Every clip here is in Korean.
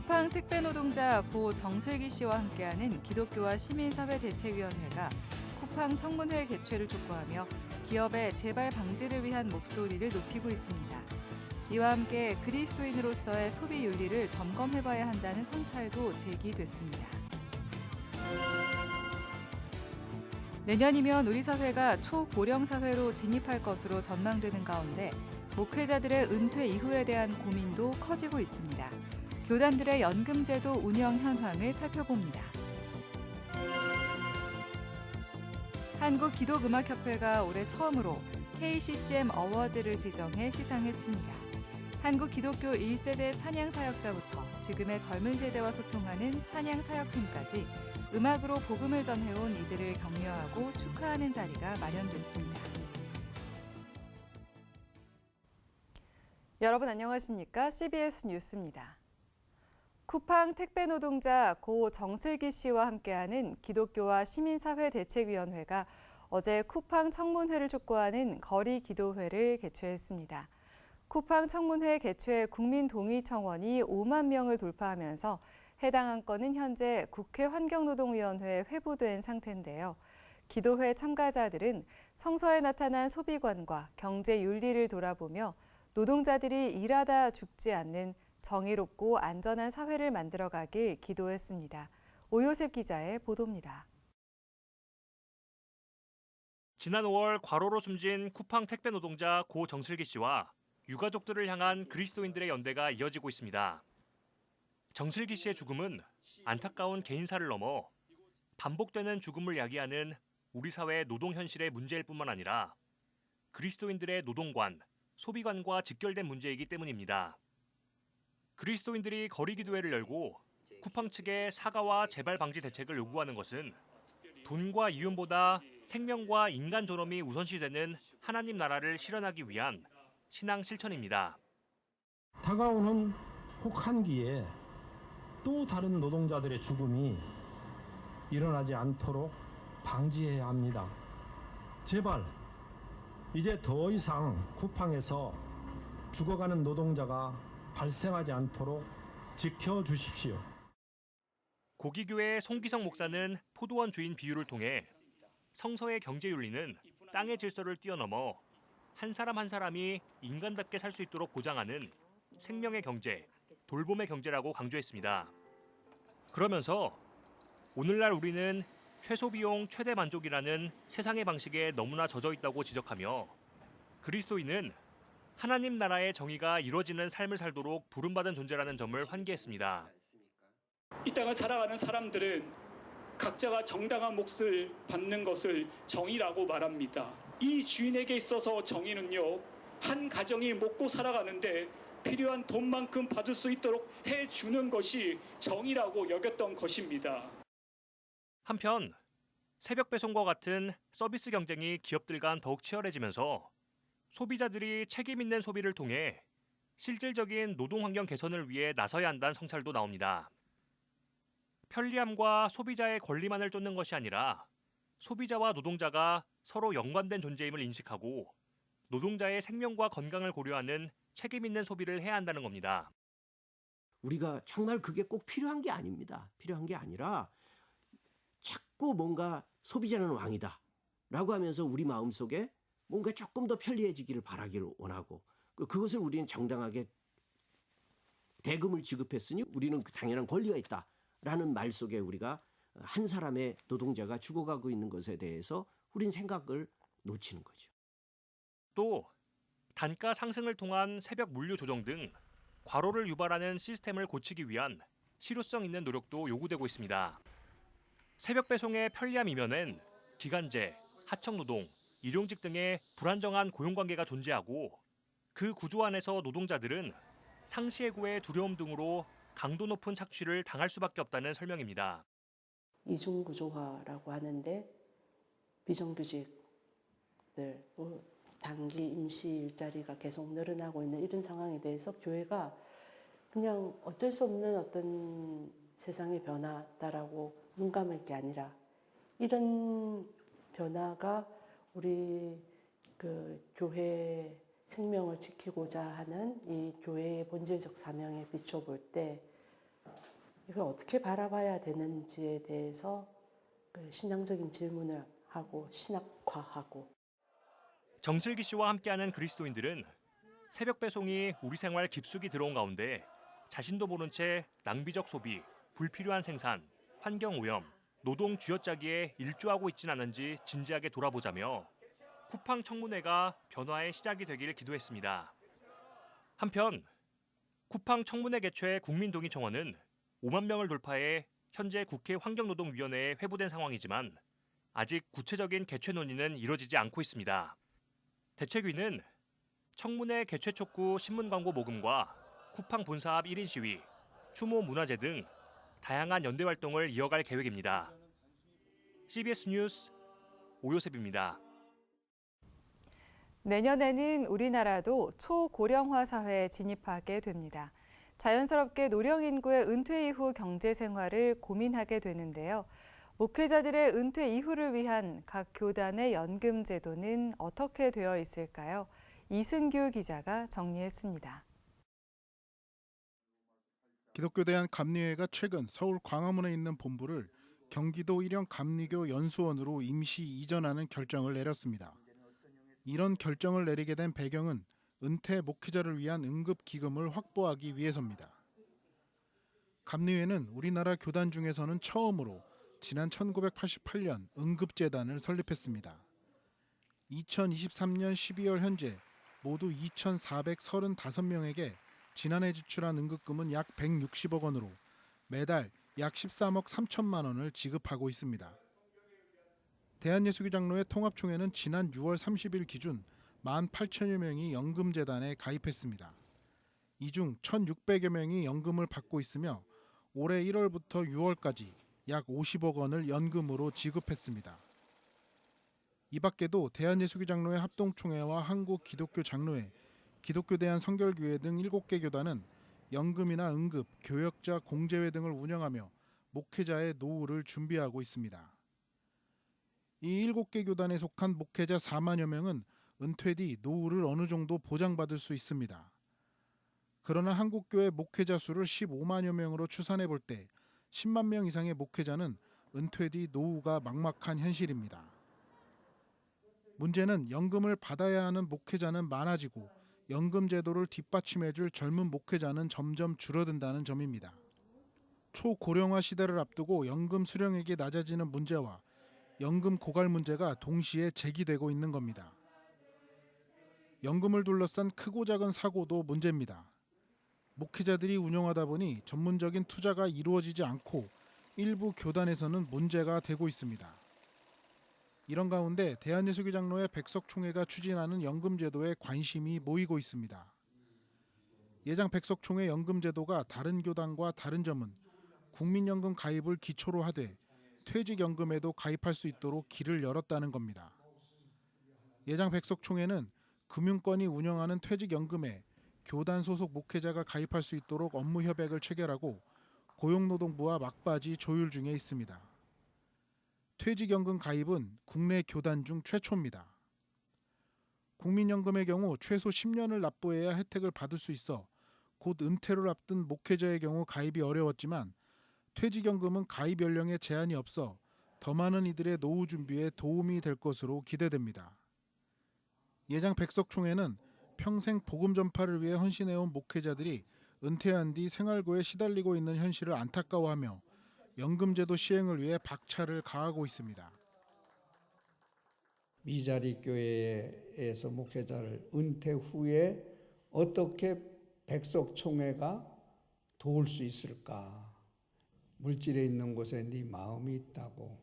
쿠팡 택배노동자 고 정슬기 씨와 함께하는 기독교와 시민사회대책위원회가 쿠팡 청문회 개최를 촉구하며 기업의 재발 방지를 위한 목소리를 높이고 있습니다. 이와 함께 그리스도인으로서의 소비 윤리를 점검해봐야 한다는 성찰도 제기됐습니다. 내년이면 우리 사회가 초고령 사회로 진입할 것으로 전망되는 가운데 목회자들의 은퇴 이후에 대한 고민도 커지고 있습니다. 교단들의 연금제도 운영 현황을 살펴봅니다. 한국기독음악협회가 올해 처음으로 KCCM 어워즈를 지정해 시상했습니다. 한국기독교 1세대 찬양사역자부터 지금의 젊은 세대와 소통하는 찬양사역팀까지 음악으로 복음을 전해온 이들을 격려하고 축하하는 자리가 마련됐습니다. 여러분 안녕하십니까? CBS 뉴스입니다. 쿠팡 택배노동자 고 정슬기 씨와 함께하는 기독교와 시민사회대책위원회가 어제 쿠팡 청문회를 촉구하는 거리기도회를 개최했습니다. 쿠팡 청문회 개최 국민동의청원이 5만 명을 돌파하면서 해당 안건은 현재 국회 환경노동위원회에 회부된 상태인데요. 기도회 참가자들은 성서에 나타난 소비관과 경제 윤리를 돌아보며 노동자들이 일하다 죽지 않는 정의롭고 안전한 사회를 만들어가길 기도했습니다. 오요셉 기자의 보도입니다. 지난 5월 과로로 숨진 쿠팡 택배 노동자 고 정슬기 씨와 유가족들을 향한 그리스도인들의 연대가 이어지고 있습니다. 정슬기 씨의 죽음은 안타까운 개인사를 넘어 반복되는 죽음을 야기하는 우리 사회의 노동 현실의 문제일 뿐만 아니라 그리스도인들의 노동관, 소비관과 직결된 문제이기 때문입니다. 그리스도인들이 거리기도회를 열고 쿠팡 측에 사과와 재발 방지 대책을 요구하는 것은 돈과 이윤보다 생명과 인간 존엄이 우선시되는 하나님 나라를 실현하기 위한 신앙 실천입니다. 다가오는 혹한기에 또 다른 노동자들의 죽음이 일어나지 않도록 방지해야 합니다. 제발 이제 더 이상 쿠팡에서 죽어가는 노동자가 발생하지 않도록 지켜주십시오. 고기교회 송기성 목사는 포도원 주인 비유를 통해 성서의 경제윤리는 땅의 질서를 뛰어넘어 한 사람 한 사람이 인간답게 살 수 있도록 보장하는 생명의 경제, 돌봄의 경제라고 강조했습니다. 그러면서 오늘날 우리는 최소 비용 최대 만족이라는 세상의 방식에 너무나 젖어 있다고 지적하며 그리스도인은 하나님 나라의 정의가 이루어지는 삶을 살도록 부름받은 존재라는 점을 환기했습니다. 이 땅을 살아가는 사람들은 각자가 정당한 몫을 받는 것을 정의라고 말합니다. 이 주인에게 있어서 정의는요, 한 가정이 먹고 살아가는데 필요한 돈만큼 받을 수 있도록 해주는 것이 정의라고 여겼던 것입니다. 한편 새벽 배송과 같은 서비스 경쟁이 기업들 간 더욱 치열해지면서 소비자들이 책임 있는 소비를 통해 실질적인 노동 환경 개선을 위해 나서야 한다는 성찰도 나옵니다. 편리함과 소비자의 권리만을 쫓는 것이 아니라 소비자와 노동자가 서로 연관된 존재임을 인식하고 노동자의 생명과 건강을 고려하는 책임 있는 소비를 해야 한다는 겁니다. 우리가 정말 그게 꼭 필요한 게 아닙니다. 필요한 게 아니라 자꾸 뭔가 소비자는 왕이다 라고 하면서 우리 마음속에 뭔가 조금 더 편리해지기를 바라기를 원하고 그것을 우리는 정당하게 대금을 지급했으니 우리는 그 당연한 권리가 있다라는 말 속에 우리가 한 사람의 노동자가 죽어가고 있는 것에 대해서 우린 생각을 놓치는 거죠. 또 단가 상승을 통한 새벽 물류 조정 등 과로를 유발하는 시스템을 고치기 위한 실효성 있는 노력도 요구되고 있습니다. 새벽 배송의 편리함 이면엔 기간제, 하청노동, 일용직 등의 불안정한 고용관계가 존재하고 그 구조 안에서 노동자들은 상시해고의 두려움 등으로 강도 높은 착취를 당할 수밖에 없다는 설명입니다. 이중구조화라고 하는데 비정규직들, 단기 임시 일자리가 계속 늘어나고 있는 이런 상황에 대해서 교회가 그냥 어쩔 수 없는 어떤 세상의 변화다라고 눈 감을 게 아니라 이런 변화가 우리 그 교회 생명을 지키고자 하는 이 교회의 본질적 사명에 비춰볼 때 이걸 어떻게 바라봐야 되는지에 대해서 그 신앙적인 질문을 하고 신학화하고 정슬기 씨와 함께하는 그리스도인들은 새벽 배송이 우리 생활 깊숙이 들어온 가운데 자신도 모른 채 낭비적 소비, 불필요한 생산, 환경 오염, 노동 쥐어짜기에 일조하고 있지는 않은지 진지하게 돌아보자며 쿠팡 청문회가 변화의 시작이 되길 기도했습니다. 한편 쿠팡 청문회 개최 국민동의 청원은 5만 명을 돌파해 현재 국회 환경노동위원회에 회부된 상황이지만 아직 구체적인 개최 논의는 이뤄지지 않고 있습니다. 대책위는 청문회 개최 촉구 신문 광고 모금과 쿠팡 본사 앞 1인 시위, 추모 문화제 등 다양한 연대 활동을 이어갈 계획입니다. CBS 뉴스 오요셉입니다. 내년에는 우리나라도 초고령화 사회에 진입하게 됩니다. 자연스럽게 노령 인구의 은퇴 이후 경제 생활을 고민하게 되는데요. 목회자들의 은퇴 이후를 위한 각 교단의 연금 제도는 어떻게 되어 있을까요? 이승규 기자가 정리했습니다. 기독교대한 감리회가 최근 서울 광화문에 있는 본부를 경기도 일영 감리교 연수원으로 임시 이전하는 결정을 내렸습니다. 이런 결정을 내리게 된 배경은 은퇴 목회자를 위한 응급기금을 확보하기 위해서입니다. 감리회는 우리나라 교단 중에서는 처음으로 지난 1988년 응급재단을 설립했습니다. 2023년 12월 현재 모두 2,435명에게 지난해 지출한 응급금은 약 160억 원으로 매달 약 13억 3천만 원을 지급하고 있습니다. 대한예수교 장로회 통합총회는 지난 6월 30일 기준 18,000여 명이 연금재단에 가입했습니다. 이 중 1,600여 명이 연금을 받고 있으며 올해 1월부터 6월까지 약 50억 원을 연금으로 지급했습니다. 이 밖에도 대한예수교 장로회 합동총회와 한국기독교장로회, 기독교대한 성결교회 등 7개 교단은 연금이나 응급, 교역자 공제회 등을 운영하며 목회자의 노후를 준비하고 있습니다. 이 7개 교단에 속한 목회자 4만여 명은 은퇴 뒤 노후를 어느 정도 보장받을 수 있습니다. 그러나 한국교회 목회자 수를 15만여 명으로 추산해 볼 때 10만 명 이상의 목회자는 은퇴 뒤 노후가 막막한 현실입니다. 문제는 연금을 받아야 하는 목회자는 많아지고 연금 제도를 뒷받침해줄 젊은 목회자는 점점 줄어든다는 점입니다. 초고령화 시대를 앞두고 연금 수령액이 낮아지는 문제와 연금 고갈 문제가 동시에 제기되고 있는 겁니다. 연금을 둘러싼 크고 작은 사고도 문제입니다. 목회자들이 운영하다 보니 전문적인 투자가 이루어지지 않고 일부 교단에서는 문제가 되고 있습니다. 이런 가운데 대한예수교 장로회 백석총회가 추진하는 연금제도에 관심이 모이고 있습니다. 예장 백석총회 연금제도가 다른 교단과 다른 점은 국민연금 가입을 기초로 하되 퇴직연금에도 가입할 수 있도록 길을 열었다는 겁니다. 예장 백석총회는 금융권이 운영하는 퇴직연금에 교단 소속 목회자가 가입할 수 있도록 업무 협약을 체결하고 고용노동부와 막바지 조율 중에 있습니다. 퇴직연금 가입은 국내 교단 중 최초입니다. 국민연금의 경우 최소 10년을 납부해야 혜택을 받을 수 있어 곧 은퇴를 앞둔 목회자의 경우 가입이 어려웠지만 퇴직연금은 가입 연령에 제한이 없어 더 많은 이들의 노후 준비에 도움이 될 것으로 기대됩니다. 예장 백석총회는 평생 복음 전파를 위해 헌신해온 목회자들이 은퇴한 뒤 생활고에 시달리고 있는 현실을 안타까워하며 연금제도 시행을 위해 박차를 가하고 있습니다. 미자리 교회에서 목회자를 은퇴 후에 어떻게 백석총회가 도울 수 있을까? 물질에 있는 곳에 네 마음이 있다고.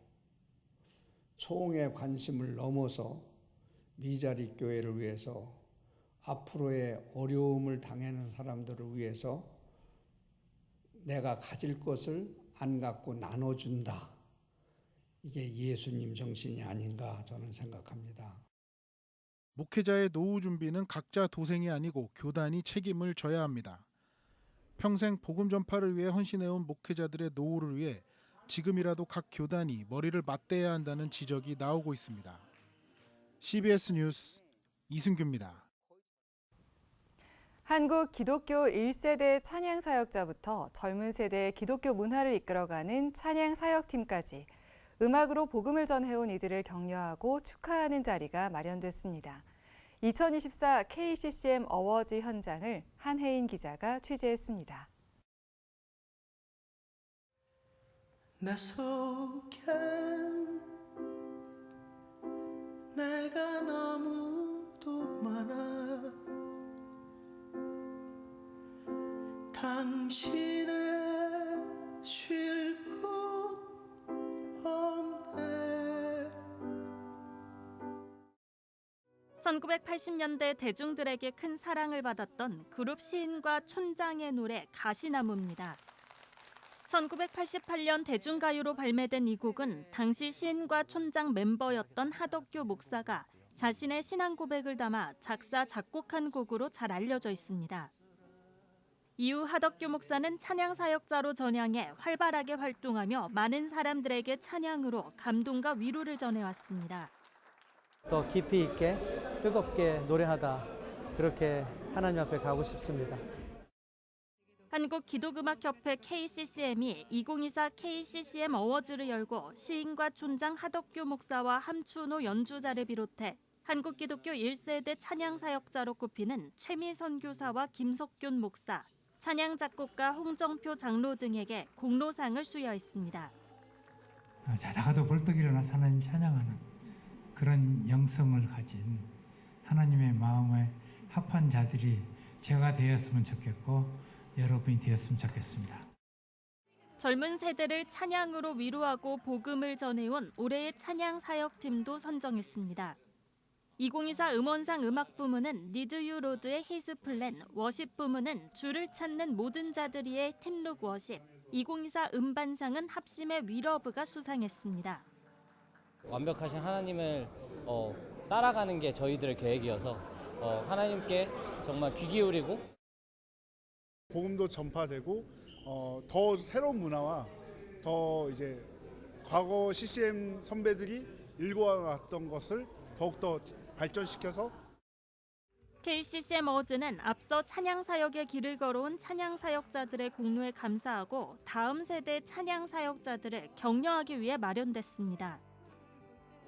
총회 관심을 넘어서 미자리 교회를 위해서 앞으로의 어려움을 당하는 사람들을 위해서 내가 가질 것을 안 갖고 나눠준다. 이게 예수님 정신이 아닌가 저는 생각합니다. 목회자의 노후 준비는 각자 도생이 아니고 교단이 책임을 져야 합니다. 평생 복음 전파를 위해 헌신해온 목회자들의 노후를 위해 지금이라도 각 교단이 머리를 맞대야 한다는 지적이 나오고 있습니다. CBS 뉴스 이승규입니다. 한국 기독교 1세대 찬양 사역자부터 젊은 세대의 기독교 문화를 이끌어가는 찬양 사역팀까지 음악으로 복음을 전해온 이들을 격려하고 축하하는 자리가 마련됐습니다. 2024 KCCM 어워즈 현장을 한혜인 기자가 취재했습니다. 내 속엔 내가 너무도 많아 당신의 쉴 곳 없네. 1980년대 대중들에게 큰 사랑을 받았던 그룹 시인과 촌장의 노래 가시나무입니다. 1988년 대중가요로 발매된 이 곡은 당시 시인과 촌장 멤버였던 하덕규 목사가 자신의 신앙 고백을 담아 작사, 작곡한 곡으로 잘 알려져 있습니다. 이후 하덕규 목사는 찬양 사역자로 전향해 활발하게 활동하며 많은 사람들에게 찬양으로 감동과 위로를 전해왔습니다. 더 깊이 있게 뜨겁게 노래하다 그렇게 하나님 앞에 가고 싶습니다. 한국기독음악협회 KCCM이 2024 KCCM 어워즈를 열고 시인과 촌장 하덕규 목사와 함춘호 연주자를 비롯해 한국기독교 1세대 찬양 사역자로 꼽히는 최미 선교사와 김석균 목사, 찬양 작곡가 홍정표 장로 등에게 공로상을 수여했습니다. 자다가도 벌떡 일어나서 하나님 찬양하는 그런 영성을 가진 하나님의 마음에 합한 자들이 제가 되었으면 좋겠고 여러분이 되었으면 좋겠습니다. 젊은 세대를 찬양으로 위로하고 복음을 전해온 올해의 찬양 사역팀도 선정했습니다. 2024 음원상 음악 부문은 니드 유 로드의 히스 플랜, 워십 부문은 주를 찾는 모든 자들이의 팀룩 워십, 2024 음반상은 합심의 위러브가 수상했습니다. 완벽하신 하나님을 따라가는 게 저희들의 계획이어서 하나님께 정말 귀 기울이고 복음도 전파되고 더 새로운 문화와 더 이제 과거 CCM 선배들이 일궈왔던 것을 더욱더 발전시켜서 KCCM 어워즈는 앞서 찬양 사역의 길을 걸어온 찬양 사역자들의 공로에 감사하고 다음 세대 찬양 사역자들을 격려하기 위해 마련됐습니다.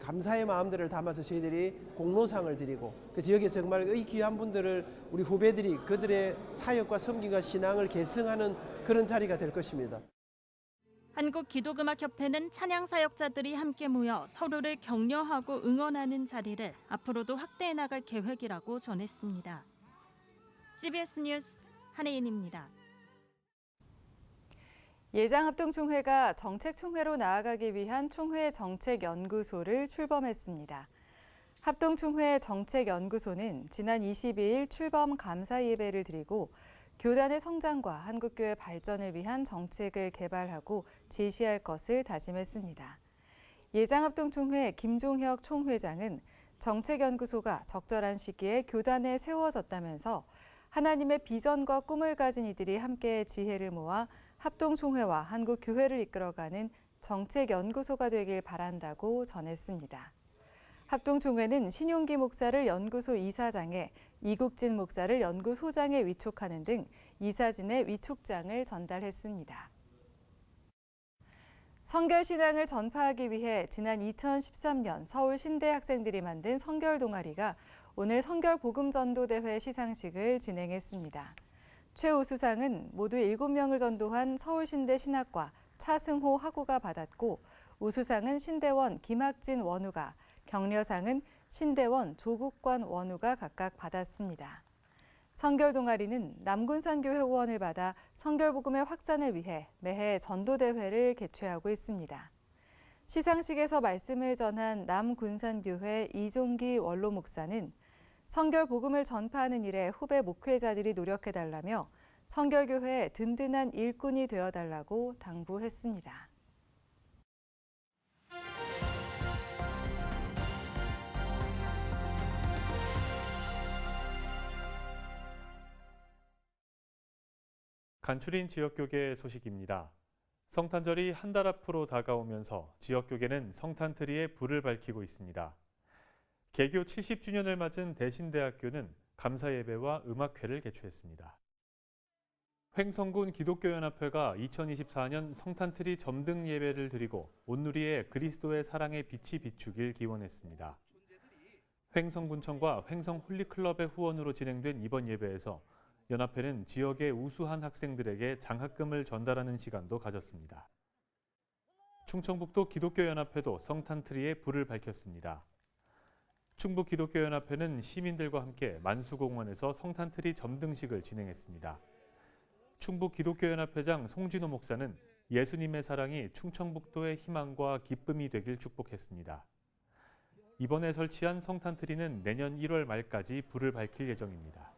감사의 마음들을 담아서 저희들이 공로상을 드리고 그래서 여기서 정말 이 귀한 분들을 우리 후배들이 그들의 사역과 섬김과 신앙을 계승하는 그런 자리가 될 것입니다. 한국기독음악협회는 찬양 사역자들이 함께 모여 서로를 격려하고 응원하는 자리를 앞으로도 확대해 나갈 계획이라고 전했습니다. CBS 뉴스 한혜인입니다. 예장합동총회가 정책총회로 나아가기 위한 총회 정책연구소를 출범했습니다. 합동총회 정책연구소는 지난 22일 출범 감사 예배를 드리고 교단의 성장과 한국교회 발전을 위한 정책을 개발하고 제시할 것을 다짐했습니다. 예장합동총회 김종혁 총회장은 정책연구소가 적절한 시기에 교단에 세워졌다면서 하나님의 비전과 꿈을 가진 이들이 함께 지혜를 모아 합동총회와 한국교회를 이끌어가는 정책연구소가 되길 바란다고 전했습니다. 합동총회는 신용기 목사를 연구소 이사장에, 이국진 목사를 연구소장에 위촉하는 등 이사진의 위촉장을 전달했습니다. 성결신앙을 전파하기 위해 지난 2013년 서울 신대 학생들이 만든 성결 동아리가 오늘 성결복음전도대회 시상식을 진행했습니다. 최우수상은 모두 7명을 전도한 서울신대 신학과 차승호 학우가 받았고 우수상은 신대원 김학진 원우가, 격려상은 신대원 조국관 원우가 각각 받았습니다. 성결 동아리는 남군산교회 후원을 받아 성결복음의 확산을 위해 매해 전도대회를 개최하고 있습니다. 시상식에서 말씀을 전한 남군산교회 이종기 원로 목사는 성결복음을 전파하는 일에 후배 목회자들이 노력해달라며 성결교회의 든든한 일꾼이 되어달라고 당부했습니다. 간추린 지역교계 소식입니다. 성탄절이 한 달 앞으로 다가오면서 지역교계는 성탄트리에 불을 밝히고 있습니다. 개교 70주년을 맞은 대신대학교는 감사예배와 음악회를 개최했습니다. 횡성군 기독교연합회가 2024년 성탄트리 점등 예배를 드리고 온누리에 그리스도의 사랑의 빛이 비추길 기원했습니다. 횡성군청과 횡성홀리클럽의 후원으로 진행된 이번 예배에서 연합회는 지역의 우수한 학생들에게 장학금을 전달하는 시간도 가졌습니다. 충청북도 기독교연합회도 성탄트리에 불을 밝혔습니다. 충북기독교연합회는 시민들과 함께 만수공원에서 성탄트리 점등식을 진행했습니다. 충북기독교연합회장 송진호 목사는 예수님의 사랑이 충청북도의 희망과 기쁨이 되길 축복했습니다. 이번에 설치한 성탄트리는 내년 1월 말까지 불을 밝힐 예정입니다.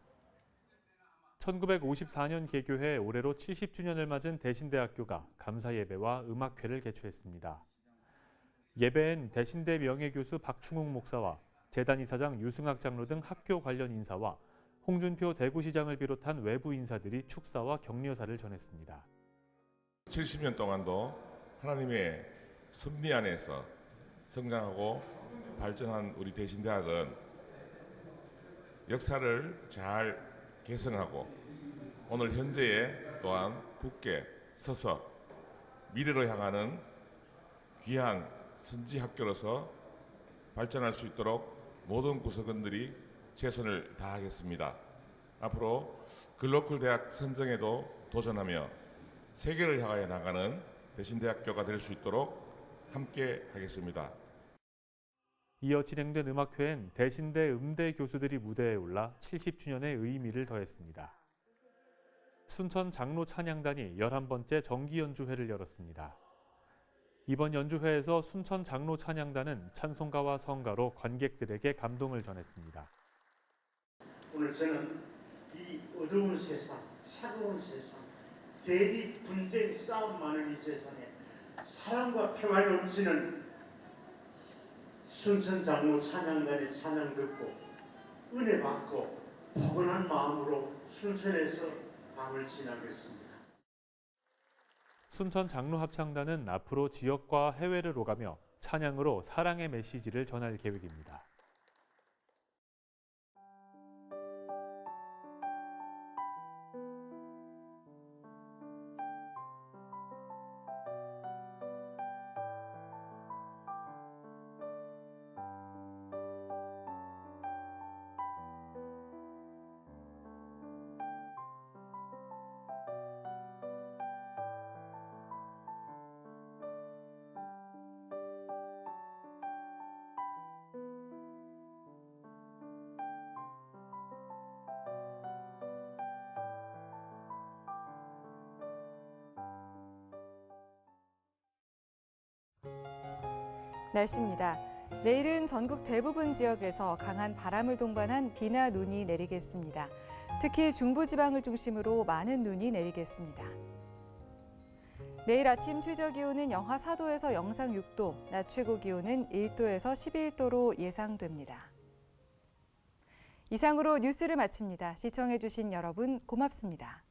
1954년 개교해 올해로 70주년을 맞은 대신대학교가 감사예배와 음악회를 개최했습니다. 예배엔 대신대 명예교수 박충욱 목사와 재단 이사장 유승학 장로 등 학교 관련 인사와 홍준표 대구시장을 비롯한 외부 인사들이 축사와 격려사를 전했습니다. 70년 동안도 하나님의 섭리 안에서 성장하고 발전한 우리 대신대학은 역사를 잘 개성하고 오늘 현재에 또한 굳게 서서 미래로 향하는 귀한 선지학교로서 발전할 수 있도록 모든 구성원들이 최선을 다하겠습니다. 앞으로 글로컬 대학 선정에도 도전하며 세계를 향하여 나가는 대신대학교가 될 수 있도록 함께 하겠습니다. 이어 진행된 음악회엔 대신대 음대 교수들이 무대에 올라 70주년의 의미를 더했습니다. 순천 장로 찬양단이 11번째 정기 연주회를 열었습니다. 이번 연주회에서 순천 장로 찬양단은 찬송가와 성가로 관객들에게 감동을 전했습니다. 오늘 저는 이 어두운 세상, 차가운 세상, 대립, 분쟁, 싸움 많은 이 세상에 사랑과 평화를 넘치는 순천 장로 찬양단의 찬양 듣고 은혜 받고 포근한 마음으로 순천에서 밤을 지나겠습니다. 순천 장로 합창단은 앞으로 지역과 해외를 오가며 찬양으로 사랑의 메시지를 전할 계획입니다. 날씨입니다. 내일은 전국 대부분 지역에서 강한 바람을 동반한 비나 눈이 내리겠습니다. 특히 중부지방을 중심으로 많은 눈이 내리겠습니다. 내일 아침 최저기온은 영하 4도에서 영상 6도, 낮 최고기온은 1도에서 11도로 예상됩니다. 이상으로 뉴스를 마칩니다. 시청해주신 여러분 고맙습니다.